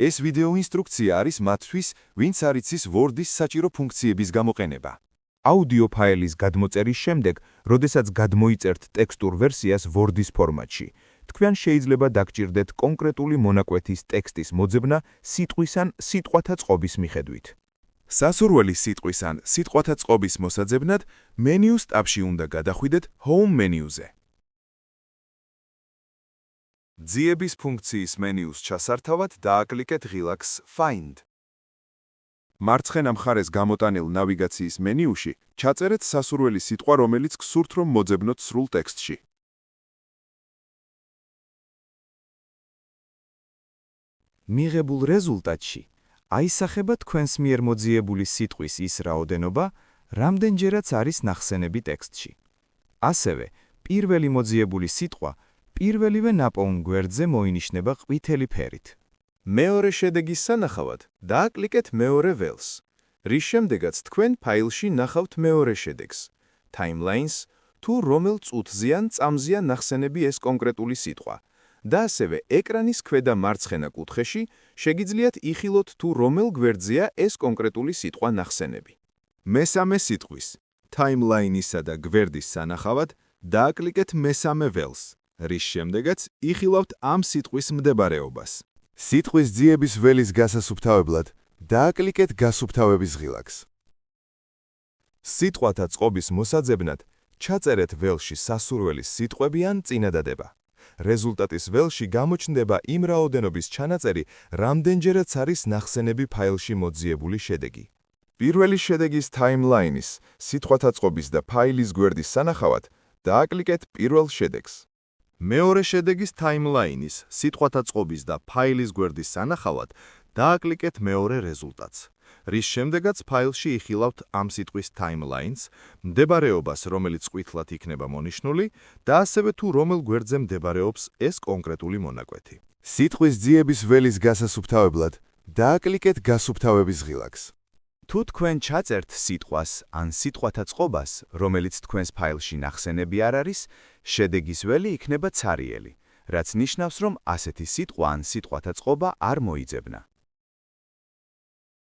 ეს ვიდეო ინსტრუქცია არის მათთვის, ვინც არ იცის Word-ის საჭირო ფუნქციების გამოყენება. აუდიო ფაილის გადმოწერის შემდეგ, როდესაც გადმოიწერთ ტექსტურ ვერსიას Word-ის ფორმატში, თქვენ შეიძლება დაგჭირდეთ კონკრეტული მონაკვეთის ტექსტის მოძებნა სიტყვის ან სიტყვათა წყობის მიხედვით. სასურველი სიტყვის ან სიტყვათა წყობის მოსაძებნად მენიუს ტაბში უნდა გადახვიდეთ Home მენიუზე. ძიების ფუნქციის მენიუს ჩასართავად დააკლიკეთ ღილაკს Find. მარცხენა მხარეს გამოტანილ ნავიგაციის მენიუში ჩაწერეთ სასურველი სიტყვა, რომელიც გსურთ რომ მოძებნოთ სრულ ტექსტში. მიღებულ რეზულტატში აისახება თქვენს მიერ მოძიებული სიტყვის ის რაოდენობა, რამდენჯერაც არის ნახსენები ტექსტში. ასევე, პირველი მოძიებული სიტყვა პირველივე ნაპოვნ გვერდზე მოინიშნება ყვითელი ფერით. მეორე შედეგის სანახავად დააკლიკეთ მეორე ველს, რის შემდეგაც თქვენ ფაილში ნახავთ მეორე შედეგს, Timelines, თუ რომელ წუთზე ან წამზეა ნახსენები ეს კონკრეტული სიტყვა. და ასევე ეკრანის ქვედა მარცხენა კუთხეში შეგიძლიათ იხილოთ თუ რომელ გვერდზეა ეს კონკრეტული სიტყვა ნახსენები. მესამე სიტყვის, Timeline-ისა და გვერდის სანახავად დააკლიკეთ მესამე ველს, რის შემდეგაც იხილავთ ამ სიტყვის მდებარეობას. სიტყვის ძიების ველის გასასუფთავებლად დააკლიკეთ გასუფთავების ღილაკს. სიტყვათა წყობის მოსაძებნად ჩაწერეთ ველში სასურველი სიტყვები ან წინადადება. რეზულტატის ველში გამოჩნდება იმ რაოდენობის ჩანაწერი, რამდენჯერაც არის ნახსენები ფაილში მოძიებული შედეგი. პირველი შედეგის Timeline-ის, სიტყვათა წყობის და ფაილის გვერდის სანახავად დააკლიკეთ პირველ შედეგს. მეორე შედეგის Timeline-ის, სიტყვათა წყობის და ფაილის გვერდის სანახავად დააკლიკეთ მეორე რეზულტატს, რის შემდეგაც ფაილში იხილავთ ამ სიტყვის Timelines, მდებარეობას, რომელიც ყვითლად იქნება მონიშნული, და ასევე თუ რომელ გვერდზე მდებარეობს ეს კონკრეტული მონაკვეთი. სიტყვის ძიების ველის გასასუფთავებლად დააკლიკეთ გასუფთავების ღილაკს. თუ თქვენ ჩაწერთ სიტყვას ან სიტყვათა წყობას, რომელიც თქვენს ფაილში ნახსენები არ არის, შედეგის ველი იქნება ცარიელი, რაც ნიშნავს, რომ ასეთი სიტყვა ან სიტყვათა წყობა არ მოიძებნა.